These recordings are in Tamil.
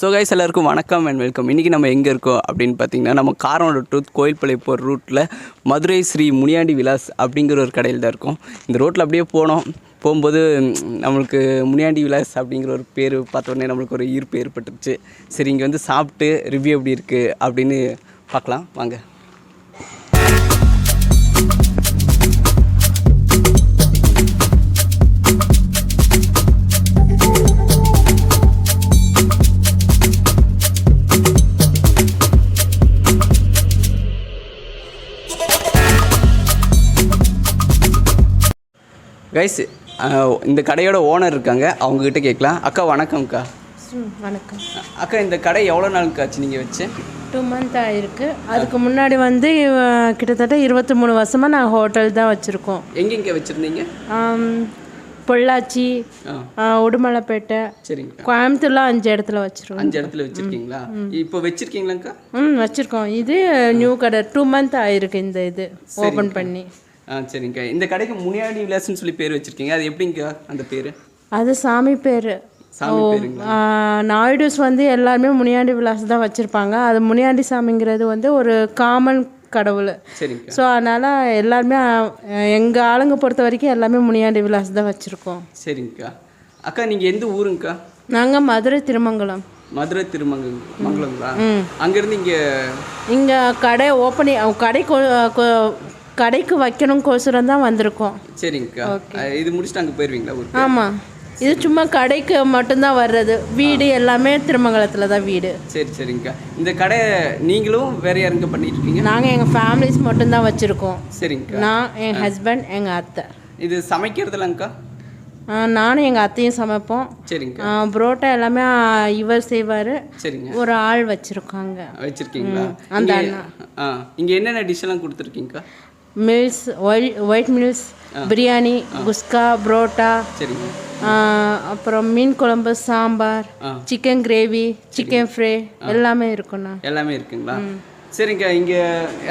ஸோ கைஸ் எல்லாருக்கும் வணக்கம் அண்ட் வெல்கம். இன்றைக்கி நம்ம எங்கே இருக்கோம் அப்படின்னு பார்த்தீங்கன்னா, நம்ம காரமடை டு கோயில்பாளையம் போகிற ரூட்டில் மதுரை ஸ்ரீ முனியாண்டி விலாஸ் அப்படிங்கிற ஒரு கடையில் தான் இருக்கும். இந்த ரோட்டில் அப்படியே போகும்போது நம்மளுக்கு முனியாண்டி விலாஸ் அப்படிங்கிற ஒரு பேர் பார்த்தோன்னே நம்மளுக்கு ஒரு ஈர்ப்பு ஏற்பட்டுருச்சு. சரி, இங்கே வந்து சாப்பிட்டு ரிவ்யூ எப்படி இருக்குது அப்படின்னு பார்க்கலாம் வாங்க. கைஸ், இந்த கடையோட ஓனர் இருக்காங்க, அவங்கக்கிட்ட கேட்கலாம். அக்கா வணக்கம்க்கா. வணக்கம் அக்கா, இந்த கடை எவ்வளோ நாளுக்கு ஆச்சு நீங்கள் வச்சு? 2 months ஆயிருக்கு. அதுக்கு முன்னாடி வந்து கிட்டத்தட்ட 23 வருஷமாக நாங்கள் ஹோட்டல் தான் வச்சுருக்கோம். எங்கெங்கே வச்சுருந்தீங்க? பொள்ளாச்சி, உடுமலைப்பேட்டை, சரிங்க, கோயம்புத்தூர்லாம் 5 இடத்துல வச்சுருக்கோம். 5 இடத்துல வச்சுருக்கீங்களா? இப்போ வச்சுருக்கீங்களாக்கா? வச்சுருக்கோம். இது நியூ கடை 2 months ஆயிருக்கு இந்த இது ஓப்பன் பண்ணி. சரிங்க. இந்த கடைக்கு முனியாண்டி விலாஸ்ன்னு சொல்லி பேர் வச்சுருக்கீங்க, அது எப்படிங்க அந்த பேர்? அது சாமி பேர். நாயுடுஸ் வந்து எல்லாருமே முனியாண்டி விலாஸ் தான் வச்சுருப்பாங்க. அது முனியாண்டி சாமிங்கிறது வந்து ஒரு காமன் கடவுள். சரிங்க. ஸோ அதனால் எல்லாருமே எங்கள் ஆளுங்க பொறுத்த வரைக்கும் எல்லாமே முனியாண்டி விலாஸ் தான் வச்சுருக்கோம். சரிங்கக்கா. அக்கா, நீங்கள் எந்த ஊருங்கக்கா? நாங்கள் மதுரை திருமங்கலம். மதுரை திருமங்கலங்களா? அங்கேருந்து இங்கே கடை கடைக்கு வைக்கணும்கோசரம் தான் வந்திருக்கோம். சரிங்கக்கா. இது முடிச்சுட்டு அங்கே போயிடுவீங்களா ஊருக்கு? ஆமாம், இது சும்மா கடைக்கு மட்டும்தான் வர்றது. வீடு எல்லாமே திருமங்கலத்தில் தான் வீடு. சரிங்கக்கா. இந்த கடை நீங்களும் வேற யாருங்க பண்ணிட்டு இருக்கீங்க? நாங்கள் எங்கள் ஃபேமிலிஸ் மட்டும்தான் வச்சுருக்கோம். சரிங்கக்கா. நான், என் ஹஸ்பண்ட், எங்கள் அத்தை. இது சமைக்கிறதுலங்கக்கா? நானும் எங்கள் அத்தையும் சமைப்போம். சரிங்க. புரோட்டா எல்லாமே இவர் செய்வார். சரிங்க. ஒரு ஆள் வச்சுருக்காங்க. வச்சுருக்கீங்களா? அந்த அண்ணா. இங்கே என்னென்ன டிஷ்ஷெல்லாம் கொடுத்துருக்கீங்கக்கா? மில்ஸ், ஒயிட் மில்ஸ், பிரியாணி, குஸ்கா, புரோட்டா, சரிங்க, அப்புறம் மீன் குழம்பு, sambar, chicken gravy, chicken fry எல்லாமே இருக்குண்ணா. எல்லாமே இருக்குங்களா? சரிங்க. இங்கே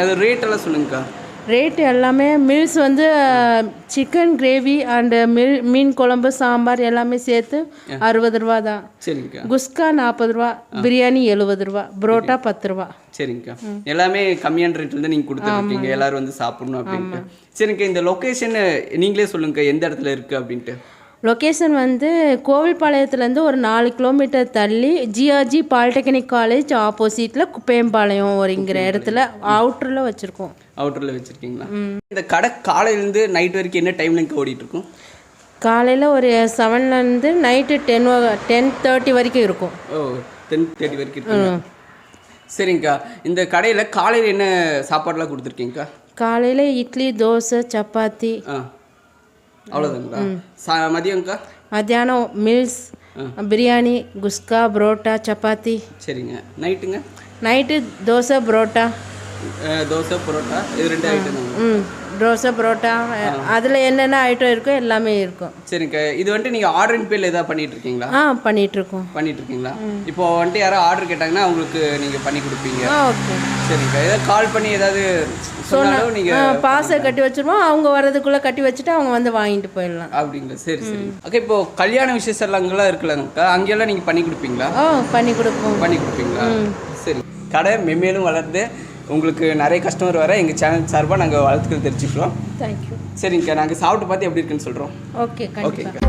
அது ரேட்டெல்லாம் சொல்லுங்கக்கா. ரேட்டு எல்லாமே மீல்ஸ் வந்து சிக்கன் கிரேவி அண்டு மீன் குழம்பு, சாம்பார் எல்லாமே சேர்த்து 60 ரூபா தான். சரிங்கக்கா. குஸ்கா 40 ரூபா, பிரியாணி 70 ரூபா, புரோட்டா 10 ரூபா. சரிங்கக்கா. எல்லாமே கம்மியான ரேட்டில் தான் நீங்கள் கொடுத்துருக்கீங்க, எல்லாரும் வந்து சாப்பிடணும் அப்படின்ட்டு. சரிங்கக்கா. இந்த லொக்கேஷன் நீங்களே சொல்லுங்கக்கா, எந்த இடத்துல இருக்குது அப்படின்ட்டு. லொக்கேஷன் வந்து கோவில்பாளையத்துலேருந்து ஒரு 4 கிலோமீட்டர் தள்ளி ஜிஆர்ஜி பாலிடெக்னிக் காலேஜ் ஆப்போசிட்டில் குப்பையம்பாளையம் ஒருங்கிற இடத்துல அவுட்டரில் வச்சுருக்கோம். அவுட்டரில் வச்சுருக்கீங்களா? இந்த கடை காலையிலேருந்து நைட் வரைக்கும் என்ன டைம்ல ஓடிட்டு இருக்கும்? காலையில் ஒரு 7லேருந்து நைட்டு 10:30 வரைக்கும் இருக்கும். 10:30 வரைக்கும் இருக்குங்க. சரிங்கக்கா. இந்த கடையில் காலையில் என்ன சாப்பாடுலாம் கொடுத்துருக்கீங்கக்கா? காலையில் இட்லி, தோசை, சப்பாத்தி. அவ்வளோதாங்களா? மதியம்க்கா? மத்தியானம் மீல்ஸ், பிரியாணி, குஸ்கா, புரோட்டா, சப்பாத்தி. சரிங்க. நைட்டுங்க? நைட்டு தோசை, புரோட்டா. தோசை, புரோட்டா, இது 2 ஐட்டம் தான். தோசை, புரோட்டா, அதில் என்னென்ன ஐட்டம் இருக்கோ எல்லாமே இருக்கும். சரிங்க. இது வந்துட்டு நீங்கள் ஆர்டர் பேரில் எதாவது பண்ணிட்டு இருக்கீங்களா? பண்ணிட்டு இருக்கீங்களா? இப்போ வந்துட்டு யாராவது ஆர்டர் கேட்டாங்கன்னா அவங்களுக்கு நீங்கள் பண்ணி கொடுப்பீங்க? ஓகே. சரிங்க. ஏதாவது கால் பண்ணி ஏதாவது சொன்னாலும் நீங்கள் பார்சல் கட்டி வச்சுருவோம். அவங்க வர்றதுக்குள்ளே கட்டி வச்சுட்டு அவங்க வந்து வாங்கிட்டு போயிடலாம். அப்படிங்களா? சரி. ஓகே. இப்போ கல்யாண விசேஷம் அங்கெல்லாம் இருக்குல்லங்கக்கா, அங்கெல்லாம் நீங்கள் பண்ணி கொடுப்பீங்களா? பண்ணி கொடுப்பீங்களா? சரி. கடை மென்மேலும் வளர்ந்து உங்களுக்கு நிறைய கஸ்டமர் வர எங்கள் சேனல் சார்பாக நாங்கள் வாழ்த்துக்கள் தெரிஞ்சுக்கிறோம். தேங்க்யூ. சரிங்கக்கா. நாங்கள் சாப்பிட்டு பார்த்து எப்படி இருக்குன்னு சொல்கிறோம். ஓகே. ஓகேக்கா.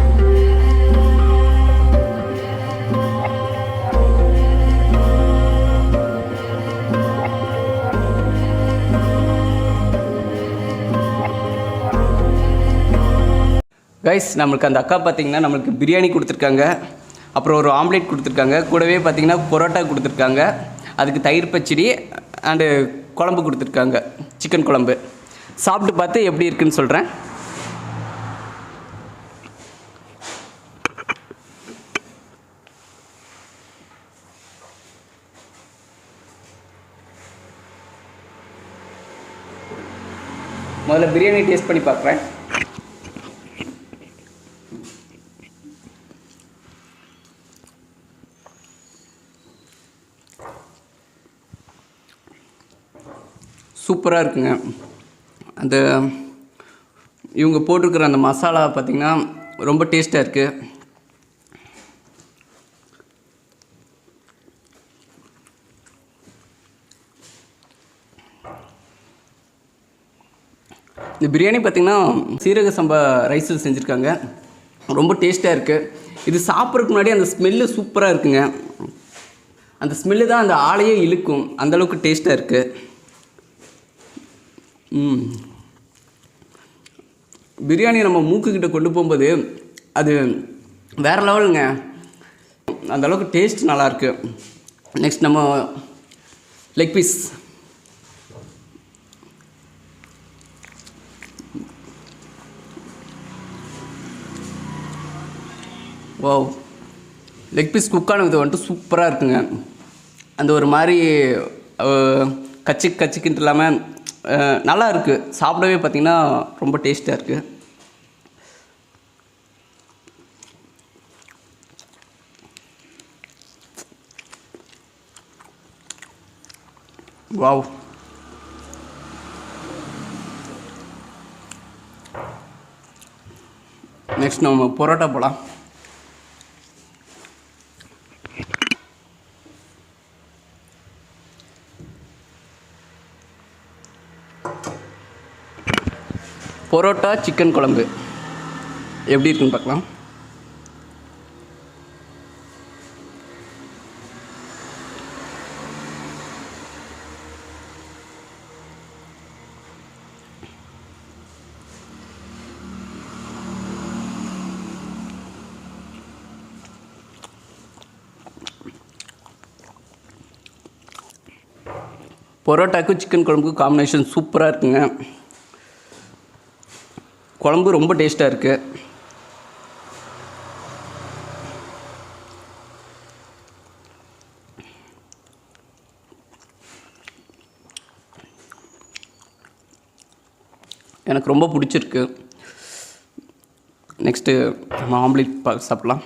கைஸ், நம்மளுக்கு அந்த அக்கா பார்த்திங்கன்னா நம்மளுக்கு பிரியாணி கொடுத்துருக்காங்க, அப்புறம் ஒரு ஆம்லேட் கொடுத்துருக்காங்க, கூடவே பார்த்திங்கன்னா பரோட்டா கொடுத்துருக்காங்க, அதுக்கு தயிர் பச்சடி அண்டு குழம்பு கொடுத்துருக்காங்க, சிக்கன் குழம்பு. சாப்பிட்டு பார்த்து எப்படி இருக்குன்னு சொல்கிறேன். முதல்ல பிரியாணி டேஸ்ட் பண்ணி பார்க்குறேன். சூப்பராக இருக்குங்க. அந்த இவங்க போட்டிருக்கிற அந்த மசாலா பார்த்திங்கன்னா ரொம்ப டேஸ்ட்டாக இருக்குது. இந்த பிரியாணி பார்த்திங்கன்னா சீரக சம்பா ரைஸில் செஞ்சுருக்காங்க. ரொம்ப டேஸ்ட்டாக இருக்குது. இது சாப்பிட்றதுக்கு முன்னாடி அந்த ஸ்மெல்லு சூப்பராக இருக்குங்க. அந்த ஸ்மெல்லு தான் அந்த ஆளையே இழுக்கும், அந்தளவுக்கு டேஸ்ட்டாக இருக்குது. பிரியாணி நம்ம மூக்குக்கிட்ட கொண்டு போகும்போது அது வேறு லெவலுங்க. அந்தளவுக்கு டேஸ்ட் நல்லாயிருக்கு. நெக்ஸ்ட் நம்ம leg piece. Wow, leg piece குக்கான விதம் வந்துட்டு சூப்பராக இருக்குங்க. அந்த ஒரு மாதிரி கச்சிக்கிட்டு இல்லாமல் நல்லா இருக்குது. சாப்பிடவே பார்த்திங்கன்னா ரொம்ப டேஸ்ட்டாக இருக்குது. வாவ், நெக்ஸ்ட் நம்ம பரோட்டா போகலாம். பரோட்டா சிக்கன் குழம்பு எப்படி இருக்குன்னு பார்க்கலாம். பரோட்டாக்கும் சிக்கன் குழம்புக்கும் காம்பினேஷன் சூப்பராக இருக்குங்க. குழம்பு ரொம்ப டேஸ்ட்டாக இருக்குது. எனக்கு ரொம்ப பிடிச்சிருக்கு. நெக்ஸ்ட்டு நம்ம ஆம்லேட் சாப்பிட்லாம்.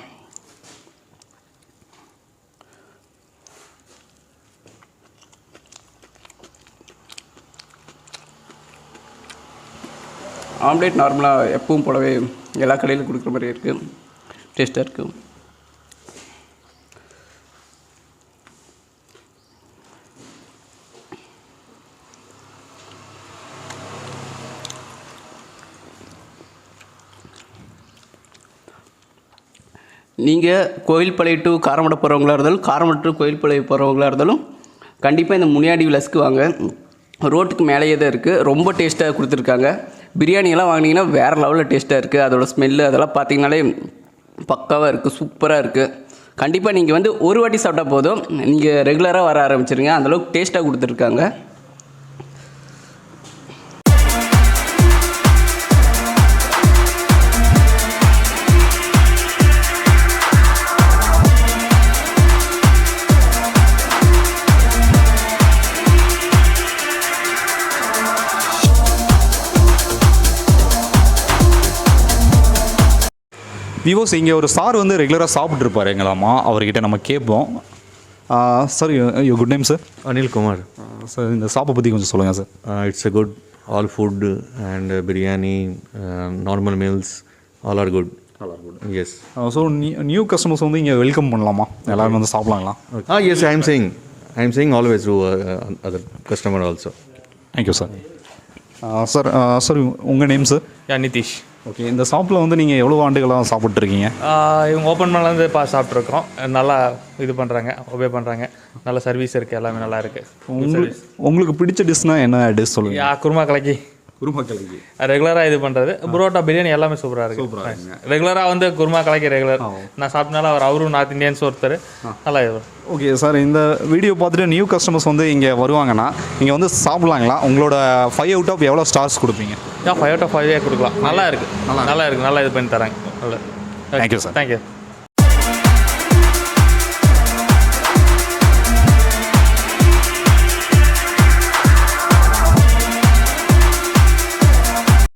ஆம்லேட் நார்மலாக எப்பவும் போலவே எல்லா கடையிலும் கொடுக்குற மாதிரி இருக்குது. டேஸ்ட்டாக இருக்குது. நீங்கள் கோயில்பாளையம் டு காரமடை போகிறவங்களா இருந்தாலும், காரமடை டு கோயில்பாளையம் போகிறவங்களா இருந்தாலும் கண்டிப்பாக இந்த முனியாண்டி விலாஸ்க்கு வாங்க. ரோட்டுக்கு மேலேயே தான் இருக்குது. ரொம்ப டேஸ்ட்டாக கொடுத்துருக்காங்க. பிரியாணியெல்லாம் வாங்கினீங்கன்னா வேறு லெவலில் டேஸ்ட்டாக இருக்குது. அதோடய ஸ்மெல்லு அதெல்லாம் பார்த்திங்கனாலே பக்காவாக இருக்குது, சூப்பராக இருக்குது. கண்டிப்பாக நீங்கள் வந்து ஒரு வாட்டி சாப்பிட்டா போதும், நீங்கள் ரெகுலராக வர ஆரம்பிச்சிருங்க. அந்தளவுக்கு டேஸ்ட்டாக கொடுத்துருக்காங்க. விவோஸ் இங்கே ஒரு சார் வந்து ரெகுலராக சாப்பிட்ருப்பார் எங்களாமா. அவர்கிட்ட நம்ம கேட்போம். Sir you good name sir? Anil Kumar. Sir இந்த ஷாப்பை பற்றி கொஞ்சம் சொல்லுங்கள் sir. It's a good all food and biryani, normal meals, all are good. All are good. Yes. So new customers வந்து இங்கே வெல்கம் பண்ணலாமா? எல்லாரும் வந்து சாப்பிட்லாங்களா? Yes, I am saying always to other customer also. Thank you sir. Sir sir உங்கள் நேம் சார்? நிதிஷ். ஓகே, இந்த ஷாப்பில் வந்து நீங்கள் எவ்வளோ ஆண்டுகளாக சாப்பிட்ருக்கீங்க? இவங்க ஓப்பன் பண்ணலேருந்து சாப்பிட்ருக்கோம். நல்லா இது பண்ணுறாங்க, ஒபே பண்ணுறாங்க. நல்ல சர்வீஸ் இருக்குது, எல்லாமே நல்லா இருக்குது. உங்களுக்கு பிடிச்ச டிஷ்னால் என்ன டிஷ் சொல்லுங்கள்? குருமா கலக்கி. குருமா கலக்கி ரெகுலராக இது பண்ணுறது. புரோட்டா பிரியாணி எல்லாமே சூப்பராக இருக்குது. ரெகுலராக வந்து குருமா கலக்கி ரெகுலர் நான் சாப்பிட்டனால அவரும் நார்த் இந்தியன்ஸ் ஒருத்தர் நல்லா இது. ஓகே சார், இந்த வீடியோ பார்த்துட்டு நியூ கஸ்டமர்ஸ் வந்து இங்கே வருவாங்கன்னா இங்கே வந்து சாப்பிட்லாங்களா? உங்களோட 5 out of எவ்வளோ ஸ்டார்ஸ் கொடுப்பீங்க? 5 out of 5 கொடுக்கலாம். நல்லா இருக்குது, நல்லா இருக்குது, நல்லா இது பண்ணி தராங்க. நல்லா. Thank you sir. தேங்க்யூ.